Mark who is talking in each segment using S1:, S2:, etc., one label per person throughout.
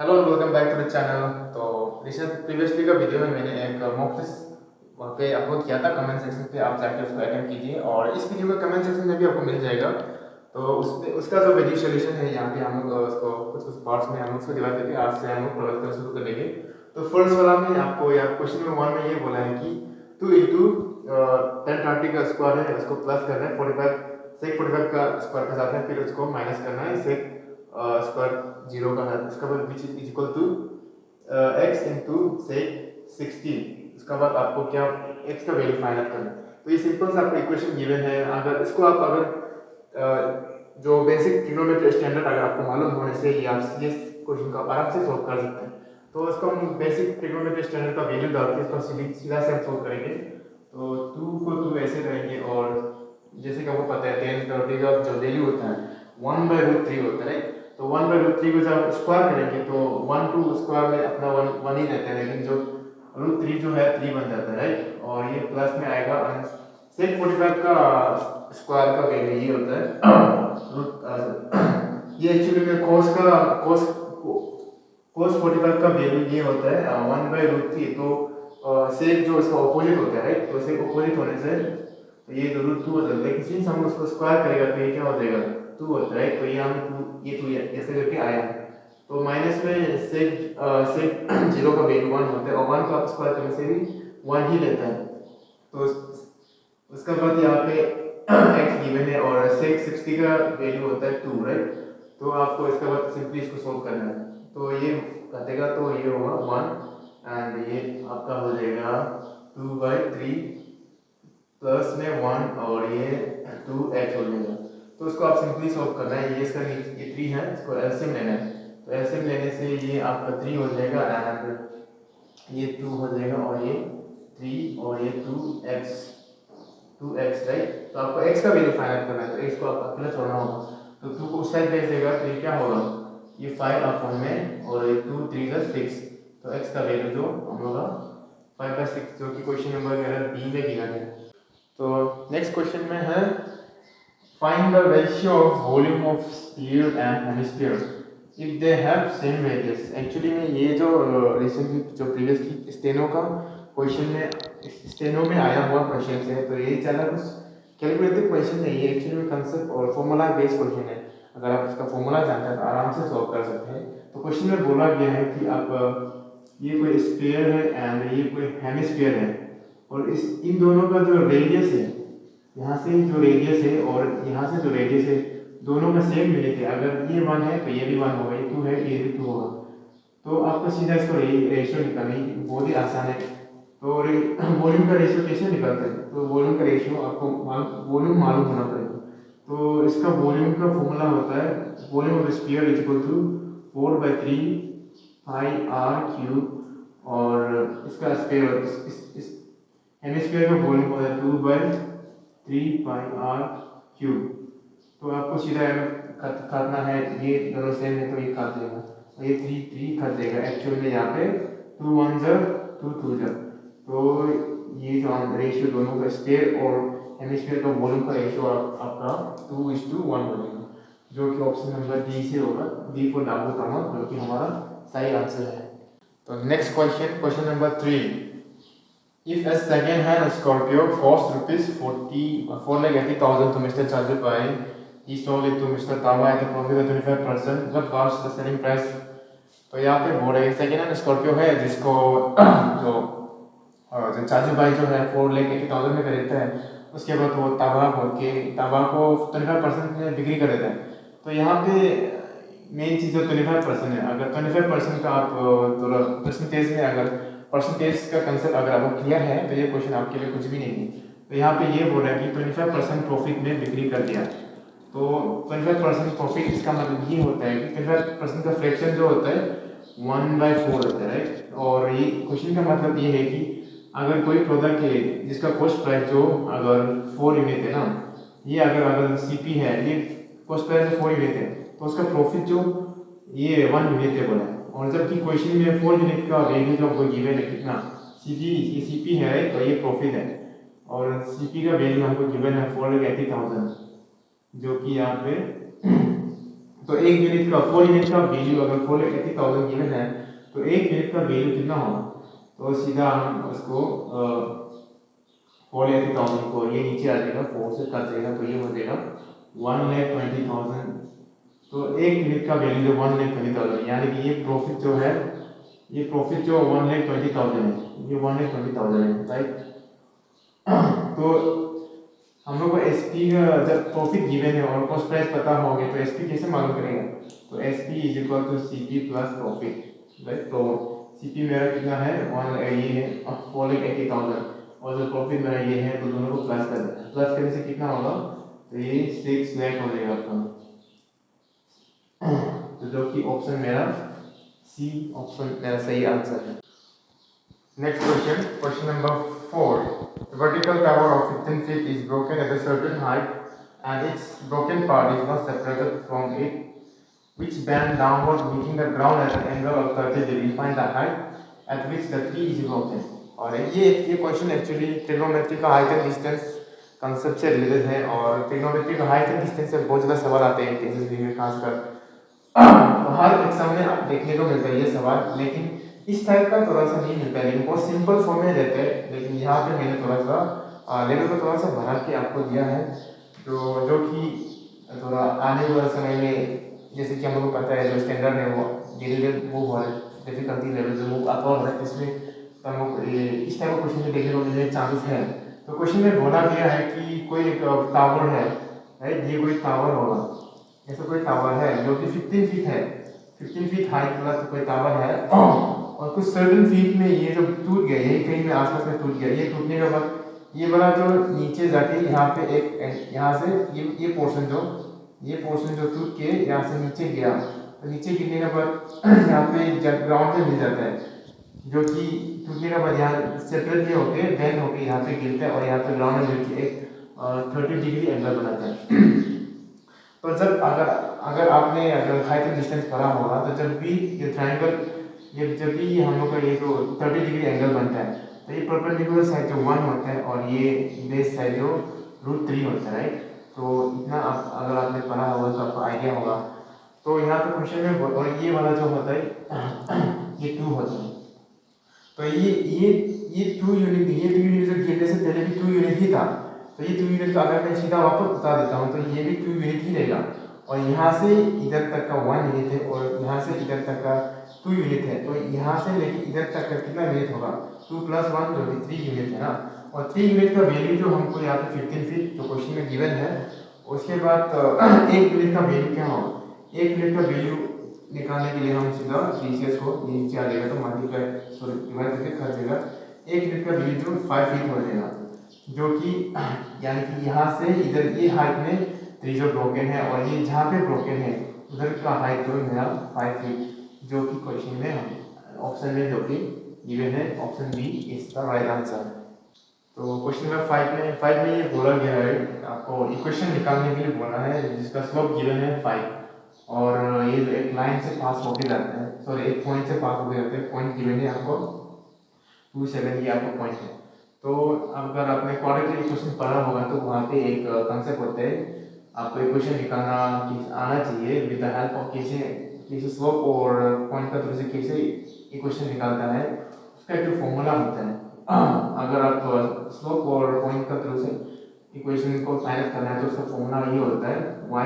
S1: Hello welcome back to the channel. तो previously का video में मैंने एक मॉक टेस्ट वहाँ पे अपलोड किया था कमेंट सेक्शन पे, आप जाके उसको अटेम्प्ट कीजिए और इस वीडियो का कमेंट सेक्शन में भी आपको मिल जाएगा। तो उसमें उसका जो वीडियो सोल्यूशन है यहाँ पे हम लोग उसको कुछ कुछ पार्ट्स में हम लोग उसको डिवाइड करके आज से हम लोग प्रोवाइड करना शुरू कर देंगे। तो फर्स्ट वाला में आपको या क्वेश्चन नंबर 1 में ये बोला है कि 2 इंटू 1030 का स्क्वायर है, उसको प्लस करना है 45 सेक 45 का स्क्वायर के साथ है, फिर उसको माइनस करना है सेक स्क्वायर जीरो का है, उसका बाद which is equal to x into sec 16। उसका बाद आपको क्या एक्स का वैल्यू फाइंड आउट करना है। तो ये सिंपल सा आपको इक्वेशन गिवन है। अगर इसको आप जो बेसिक ट्रिग्नोमेट्री स्टैंडर्ड अगर आपको मालूम होने से ये आप इस क्वेश्चन को आराम से सॉल्व कर सकते हैं। तो इसको हम बेसिक ट्रिग्नोमेट्री स्टैंडर्ड का वैल्यू डाल के इसको सीधा से हम सॉल्व करेंगे। तो 2 को 2 ऐसे करेंगे और जैसे कि आपको पता है 1030 का जो वैल्यू होता है 1/√3 होता है। तो 1/√3 को जब स्क्वायर करेंगे तो 1 टू स्क्वायर में अपना 1 ही रहता है, लेकिन जो √3 जो है 3 बन जाता है, राइट। और ये प्लस में आएगा सेक 45 का स्क्वायर का वैल्यू ये होता है ये एक्चुअली में cos 45 का वैल्यू ये होता है 1/√3। तो सेक जो इसका ऑपोजिट होता है, राइट। तो सेक ऑपोजिट होने से तो ये √2 हो जाता है, लेकिन हम उसको स्क्वायर करेगा तो ये क्या हो जाएगा 2 होता है, राइट। तो ये हम ये 2 ऐसे करके आया है। तो माइनस में सेक जीरो का वैल्यू 1 होता है और 1 को आप स्क्वायर करने से भी 1 ही लेता है। तो उसका बाद यहाँ पे x गिवन है और सेक 60 का वैल्यू होता है 2, राइट। तो आपको इसके बाद सिंपली इसको सोल्व करना है। तो ये कटेगा तो ये होगा 1 एंड ये आपका हो जाएगा 2/3 प्लस में 1 और ये 2x हो जाएगा। तो उसको आप सिंपली सॉल्व करना है। ये इसका ये 3 है, इसको एलसीएम लेना है। तो एलसीएम लेने से ये आपका 3 हो जाएगा एंड ये 2 हो जाएगा और ये 3 और ये 2x, राइट। तो आपको x का वैल्यू फाइंड आउट करना है, तो x को आपको अकेला छोड़ना होगा। तो 2 को उस साइड भेज देगा तो ये क्या होगा ये 5 अपॉन में और ये 2 3 6। तो x का वैल्यू जो हम होगा 5/6, जो कि क्वेश्चन नंबर बी में गिवन है। तो नेक्स्ट क्वेश्चन में है find the ratio of volume of sphere and hemisphere if they have same radius. Actually में ये जो रिसेंटली जो प्रीवियसली स्टेनो का क्वेश्चन में स्टेनो में आया हुआ क्वेश्चन है, तो ये ज़्यादा कुछ कैलकुलेटिव क्वेश्चन नहीं है, एक्चुअली में कंसेप्ट और फॉर्मूला बेस्ड क्वेश्चन है। अगर आप इसका फॉर्मूला जानते हैं तो आराम से सॉल्व कर सकते हैं। तो क्वेश्चन में बोला गया है कि आप ये कोई स्फीयर है एंड ये कोई हेमिस्फीयर है और इस इन दोनों का जो रेडियस है, यहाँ से जो रेडियस है और यहाँ से जो रेडियस है, दोनों का सेम यूनिट है। अगर ये 1 है तो ये भी 1 होगा, ये 2 है ये भी 2 होगा। तो आपको सीधा इसको रेशियो निकालनी बहुत ही आसान है। तो वॉल्यूम का रेशियो कैसे निकालते हैं, तो वॉल्यूम का रेशियो आपको वॉल्यूम मालूम होना पड़ेगा। तो इसका वॉल्यूम का फॉर्मूला होता है volume of sphere is equal to 4/3 πr³ और इसका स्फीयर इस हेमिस्फीयर का वॉल्यूम होता है 2/3 πr³। तो आपको सीधा काटना है, ये दोनों सेम है तो ये काट देगा और ये 3 काट देगा। एक्चुअल में यहाँ पे 2 1 2 2 तो ये जो रेशियो दोनों का स्फीयर और हेमिस्फीयर का वॉल्यूम का रेशियो आपका 2:1 बनेगा, जो कि ऑप्शन नंबर डी से होगा, डी फॉर डाबू कामा, जो कि हमारा सही आंसर है। तो next question number 3, if a second hand Scorpio cost ₹480,000 to Mr. Chajubai, he sold it to Mr. Tama at a profit of 25%, what was the selling price? तो यहाँ पे बोल रहे हैं सेकेंड हैंड स्कॉर्पियो है जिसको जो चाचूभाई जो है 480,000 में खरीदता है, उसके बाद वो ताबा को 25% में बिक्री कर देता है। तो यहाँ पे मेन चीज़ जो 25% है, अगर 25% का आप थोड़ा परसेंटेज में अगर परसेंटेज का कंसेप्ट अगर आपको क्लियर है तो ये क्वेश्चन आपके लिए कुछ भी नहीं है। तो यहाँ पे ये बोल रहा है कि 25% प्रॉफिट में बिक्री कर दिया। तो 25% प्रॉफिट इसका मतलब ये होता है कि 25% का फ्रैक्शन जो होता है 1/4 होता है, राइट। और ये क्वेश्चन का मतलब ये है कि अगर कोई प्रोडक्ट है जिसका कॉस्ट प्राइस जो अगर 4 यूनिट है ना, ये अगर सीपी है, ये कॉस्ट प्राइस 4 यूनिट है, तो उसका प्रॉफिट जो ये 1 यूनिट है बोला है। और जबकि क्वेश्चन में 4 यूनिट का वैल्यू जो आपको गिवन है कितना सीपी है, तो ये प्रॉफिट है और सीपी का वैल्यू हमको गिवन है 480,000, जो कि यहाँ पे तो एक यूनिट का 4 यूनिट का वैल्यू अगर 4,80,000 गिवन है तो एक यूनिट का वैल्यू कितना होगा, तो सीधा हम उसको 4,80,000 को ये नीचे आ जाएगा 4 से कट जाएगा तो ये हो जाएगा 1,20,000। तो एक यूनिट का वैल्यू जो 1,20,000 यानी कि ये प्रॉफिट जो है, ये प्रॉफिट जो 1,20,000 है, ये 1,20,000 है राइट। तो हम लोग को एसपी का जब प्रॉफिट गिवन है और कॉस्ट प्राइस पता हो गया तो एसपी कैसे मालूम करेंगे, तो SP is equal to CP plus profit right. तो सीपी मेरा कितना है ये है 4,80,000 और जो प्रॉफिट मेरा ये है तो दोनों को प्लस कर देना, प्लस करने से कितना होगा, तो ये 6 लाख हो जाएगा आपका। तो जो कि ऑप्शन मेरा सी ऑप्शन मेरा सही आंसर है। Next question, question number 4. The vertical tower of 15 feet is broken at a certain height and its broken part is not separated from it, which bend downward meeting the ground at an angle of 30 degree. Find the height at which the tree is broken. और ये question actually trigonometry का height and distance concept से related है और trigonometry का height and distance से बहुत ज़्यादा सवाल आते हैं केसेस भी में खासकर, तो हर एग्जाम में आप देखने को मिलता है ये सवाल, लेकिन इस टाइप का थोड़ा सा नहीं मिलता है, लेकिन बहुत सिंपल फॉर्म में रहते हैं। लेकिन यहाँ पे मैंने थोड़ा सा लेवल को थोड़ा सा बढ़ा के आपको दिया है, जो कि थोड़ा आने वाले समय में जैसे कि हम लोग को पता है जो स्टैंडर्ड है वो धीरे धीरे वो हो रहा है, डिफिकल्टी लेवल जो वो आता हो रहा है, इसमें हम लोग इस टाइप का क्वेश्चन में देखने को मिलने चांसेस है। तो क्वेश्चन में बोला गया है कि कोई एक टावर है राइट, ये कोई टावर होगा, ऐसा कोई टावर है जो कि 15 फीट है, 15 फीट हाइट वाला तो कोई टावर है और कुछ सर्टन फीट में ये जो टूट गया, यही कहीं में आसपास में टूट गया, ये टूटने के बाद ये वाला जो नीचे जाके यहाँ पे एक यहाँ से ये पोर्शन जो टूट के यहाँ से नीचे गया, तो नीचे गिरने के बाद यहाँ पे ग्राउंड पे मिल जाता है, जो कि टूटने के बाद यहाँ सेपरेट नहीं होके बेंड होके यहाँ पे गिरता है और यहाँ पे ग्राउंड में मिलकर एक 30 डिग्री एंगल बनाता है। तो जब अगर आपने अगर हाइट एंड डिस्टेंस पढ़ा होगा तो जब भी ये ट्रायंगल जब भी हम लोग का ये जो 30 डिग्री एंगल बनता है तो ये परपेंडिकुलर साइड जो 1 होता है और ये बेस साइड जो √3 होता है राइट। तो इतना अगर आपने पढ़ा होगा तो आपको आइडिया होगा। तो यहाँ पे क्वेश्चन में और ये वाला जो होता है ये 2 होता है, तो ये 2 यूनिट, ये 2 यूनिट जब गिरने से पहले भी 2 यूनिट ही था, तो ये 2 यूनिट का अगर मैं सीधा वापस बता देता हूँ तो ये भी 2 यूनिट ही रहेगा और यहाँ से इधर तक का 1 यूनिट है और यहाँ से इधर तक का 2 यूनिट है, तो यहाँ से लेके इधर तक का कितना यूनिट होगा 2 + 1 जो कि 3 यूनिट है ना। और 3 यूनिट का वैल्यू जो हमको यहाँ पे 15 फीट जो क्वेश्चन में गिवन है, उसके बाद एक यूनिट का वैल्यू क्या होगा, एक यूनिट का वैल्यू निकालने के लिए हम सीधा जीसीएस को नीचे आ जाएगा तो मल्टीप्लाई सॉरी डिवाइड करके कर देगा, एक यूनिट का वैल्यू जो 5 फीट हो जाएगा, जो कि यानी कि यहाँ से इधर ये हाइट में 3 जो ब्रोकन है और ये जहाँ पे ब्रोकन है उधर का हाइट जो मेरा 5 फीट, जो कि क्वेश्चन में हम ऑप्शन में जो कि गिवन है ऑप्शन बी इसका राइट आंसर है। तो क्वेश्चन नंबर 5 में ये बोला गया है आपको इक्वेशन निकालने के लिए बोला है जिसका स्लोप गिवन है 5 और ये जो एक लाइन से पास होके जाता है, सॉरी एक पॉइंट से पास होके जाता है, पॉइंट गिवन है आपको 2,7 ये आपको पॉइंट है। तो अगर आपने क्वाड्रेटिक इक्वेशन पढ़ा होगा तो वहाँ पे एक कंसेप्ट होता है, आपको इक्वेशन निकालना आना चाहिए विद द हेल्प ऑफ कैसे स्लोप और पॉइंट का थ्रू से कैसे इक्वेशन निकालता है, उसका एक फॉर्मूला होता है। अगर आप स्लोप और पॉइंट का थ्रू से इक्वेशन को फाइंड आउट करना है तो उसका फॉर्मूला ये होता है y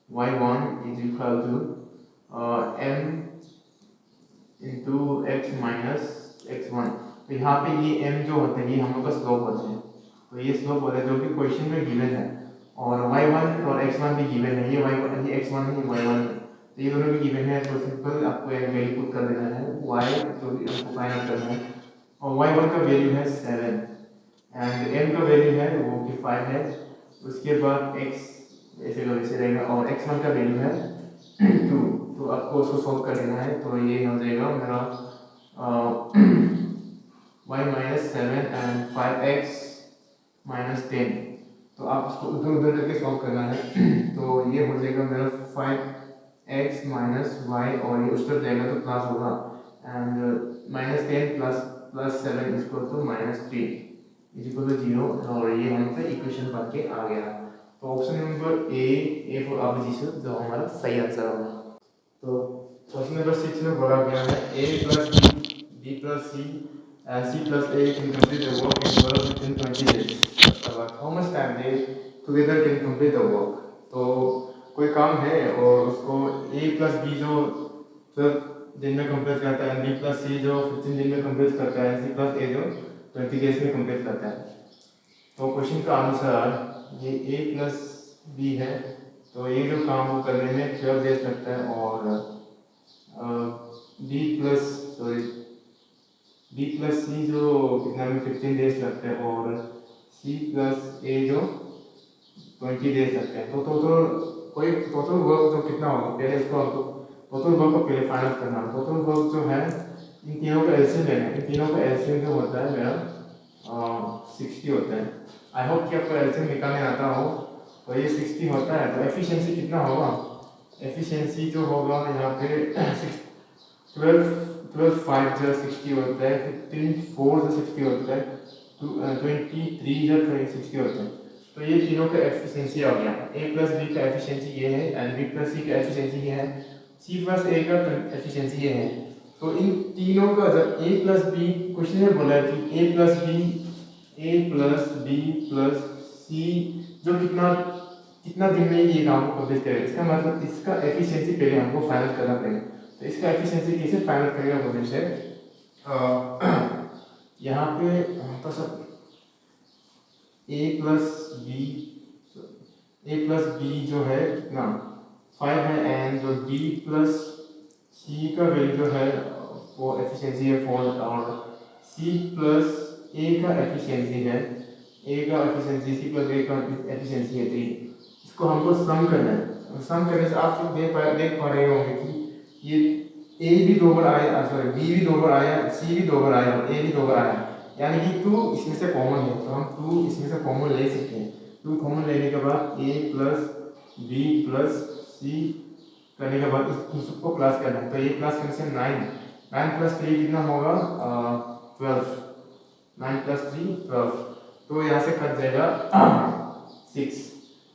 S1: - y1 = m × x - x1। तो यहाँ पे ये m जो होता है ये हम लोग का स्लोप होता है, तो ये स्लोप होता है जो कि क्वेश्चन में गिवन है और y1 और x1 भी गिवन है, ये y1 ये x1 है ये y1 है, तो ये दोनों भी गिवन है। तो सिंपल आपको एक वैल्यू पुट कर देना है y जो भी आपको फाइंड आउट करना है और y1 का वैल्यू है 7 एंड m का वैल्यू है वो कि 5 है, उसके बाद x ऐसे का वैसे रहेगा और x1 का वैल्यू है 2, तो आपको उसको सॉल्व कर देना है। तो ये हो जाएगा मेरा y - 7 एंड 5x - 10, तो आप उसको उधर उधर करके सॉल्व करना है। तो ये हो जाएगा मेरा 5x - y और ये उस तरफ जाएगा तो प्लस होगा एंड -10 + 7 = -3 = 0 और ये हम पे इक्वेशन बन के आ गया। तो option number A for opposition जो हमारा सही आंसर होगा। तो क्वेश्चन नंबर 6 में बोला गया है a plus b plus c plus a can complete the work in 12 within 20 days. How much time they together can complete the work? तो कोई काम है और उसको a plus b जो 12 दिन में कंप्लीट करता है, b plus c जो 15 दिन में कंप्लीट करता है, c plus a जो 20 डेज में कंप्लीट करता है। तो क्वेश्चन का अनुसार ये a plus b है, तो ये जो काम वो करने में 12 डेज लगता है और बी प्लस सी जो कितना में 15 डेज लगते हैं और सी प्लस ए जो 20 डेज लगते हैं। तो टोटल वर्क जो कितना होगा, पहले इसको हमको टोटल वर्क को पहले फाइंड आउट करना है। टोटल वर्क जो है इन तीनों का एलसीएम लेना है। इन तीनों का एलसीएम जो होता है मेरा 60 होता है। आई होप कि आपको एलसीएम निकालने आता हो। तो ये 60 होता है, तो एफिशिएंसी कितना होगा? एफिशिएंसी जो होगा यहाँ पे 12 5 जो 60 होता है, 15 4 जो 60 होता है, 23 जो 60 होता है। तो ये तीनों का एफिशिएंसी आ गया। a प्लस बी का एफिशिएंसी ये है एंड b प्लस सी का एफिशिएंसी ये है, c प्लस a का एफिशिएंसी ये है। तो इन तीनों का जब a प्लस बी क्वेश्चन में बोला कि a plus b plus c जो कितना दिन में ये काम को कंप्लीट करेगा, इसका मतलब इसका एफिशिएंसी पहले हमको फाइनल करना पड़ेगा। तो इसका एफिशिएंसी कैसे फाइनल करेगा बोलने से यहाँ पे तो सब a प्लस बी जो है कितना 5 है एंड जो b प्लस c का वैल्यू जो है वो एफिशिएंसी है 4 और c प्लस a का एफिशिएंसी है c प्लस a का एफिशिएंसी है 3। इसको हमको सम करना है। सम करने से आप देख पा रहे होंगे कि ये a भी 2 बार आया, सॉरी b भी 2 बार आया, c भी 2 बार आया और a भी 2 बार आया, यानी कि 2 इसमें से कॉमन है। तो हम 2 इसमें से कॉमन ले सकते हैं। 2 कॉमन लेने के बाद a plus b plus c करने के बाद इस सबको प्लस करना है। तो ये प्लस करने से 9 प्लस 3 कितना होगा 12, 9 प्लस 3 12। तो यहाँ से कट जाएगा 6,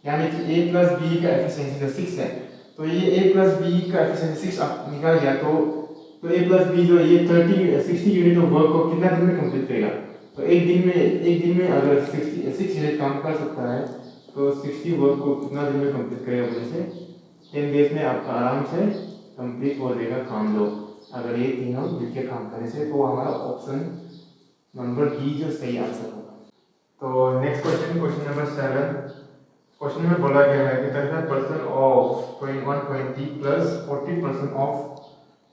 S1: यानी कि a प्लस बी का एफिशिएंसी जो 6 है। तो ये a प्लस बी का एफिशिएंसी 6 आप निकाल गया। तो a प्लस बी जो ये 60 यूनिट ऑफ वर्क को कितना दिन में कंप्लीट करेगा? तो एक दिन में अगर 6 यूनिट काम कर सकता है तो 60 वर्क को कितना दिन में कंप्लीट करेगा बोले से 10 डेज में आपका आराम से कंप्लीट हो जाएगा काम लो, अगर ये तीनों मिलकर काम करने से। तो हमारा ऑप्शन नंबर डी जो सही आंसर होगा। तो नेक्स्ट क्वेश्चन नंबर 7। क्वेश्चन में बोला गया है कि 35% of 120 plus 40% of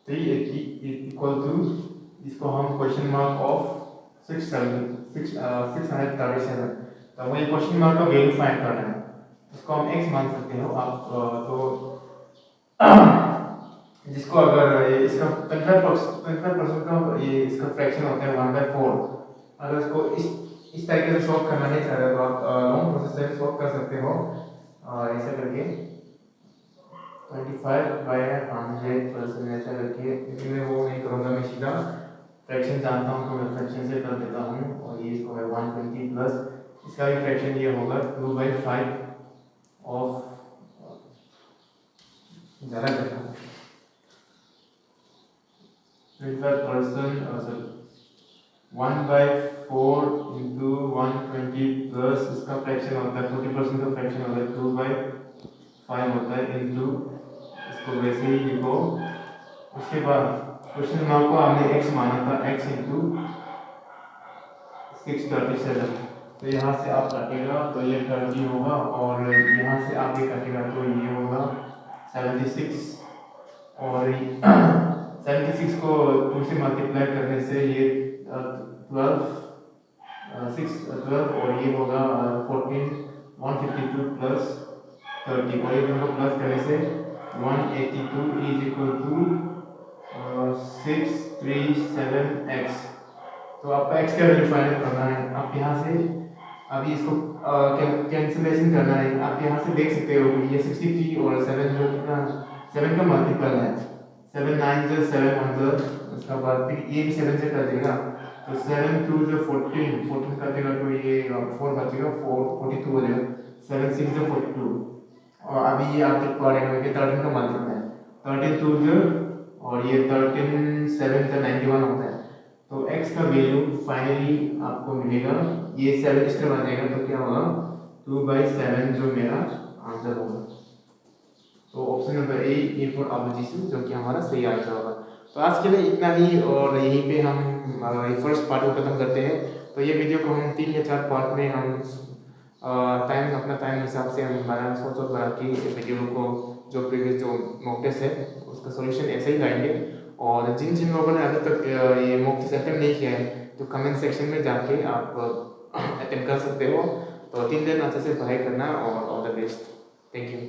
S1: 380 is equal to, इसको हम क्वेश्चन मार्क ऑफ 637। तो वही क्वेश्चन मार्क का वैल्यू फाइंड करना है। इसको हम x मान सकते हो आप। तो जिसको अगर इसका 35% का ये इसका फ्रैक्शन होता है 1/4। अगर इसको इस तरीके से सॉल्व करना नहीं चाह रहे तो आप लॉन्ग प्रोसेस से सॉल्व कर सकते हो ऐसा करके 25/100% ऐसा करके। लेकिन मैं वो नहीं करूँगा, मैं सीधा फ्रैक्शन जानता हूँ तो मैं फ्रैक्शन से कर देता हूँ। और ये इसको है 120 प्लस इसका भी फ्रैक्शन ये होगा 2/5 ऑफ ज़्यादा करना 25% 1/4 इंटू 120 प्लस इसका फ्रैक्शन होता है 40% का फ्रैक्शन होता है 2/5 होता है इंटू इसको वैसे ही लिखो। उसके बाद क्वेश्चन मार्क को हमने x माना था, x इंटू 637। तो यहाँ से आप काटेगा तो ये 30 होगा और यहाँ से आप ये काटेगा तो ये होगा 76 और 76 को 2 से मल्टीप्लाई करने से ये 12 और ये होगा 14 152 प्लस 30 और ये दोनों प्लस करने से 182 इज इक्वल टू 637x। तो आपका x का वैल्यू फाइंड करना है। आप यहाँ से अभी इसको कैंसिलेशन करना है। आप यहाँ से देख सकते हो कि ये 63 और 7 जो कितना 7 का मल्टीपल है, 7 9 जो 7 100, उसका बाद फिर ये भी 7 से कर देगा तो 7 2 जो 14 कर देगा तो ये 4 बचेगा 42 हो जाएगा। 7 6 जो 42 और अभी ये आपके पढ़ेगा कि 13 का मल्टीपल है 13 2 जो और ये 13 7 जो 91 होता है। तो x का वैल्यू फाइनली आपको मिलेगा ये 7 इस तरह बन जाएगा तो क्या होगा 2/7 जो मेरा आंसर होगा। तो option number A A for opposition जो कि हमारा सही आंसर होगा। तो आज के लिए इतना ही और यहीं पे हम फर्स्ट पार्ट को खत्म करते हैं। तो ये वीडियो को हम 3 या 4 पार्ट में हम अपना टाइम हिसाब से हम बना सोच बना के वीडियो को जो प्रीवियस जो मॉक टेस्ट है उसका सॉल्यूशन ऐसे ही लाएंगे। और जिन जिन लोगों ने अभी तक ये मॉक टेस्ट अटेम्प्ट नहीं किया है तो कमेंट सेक्शन में जाके आप अटेम्प्ट कर सकते हो। तो 3 दिन अच्छे से पढ़ाई करना और all the best. Thank you.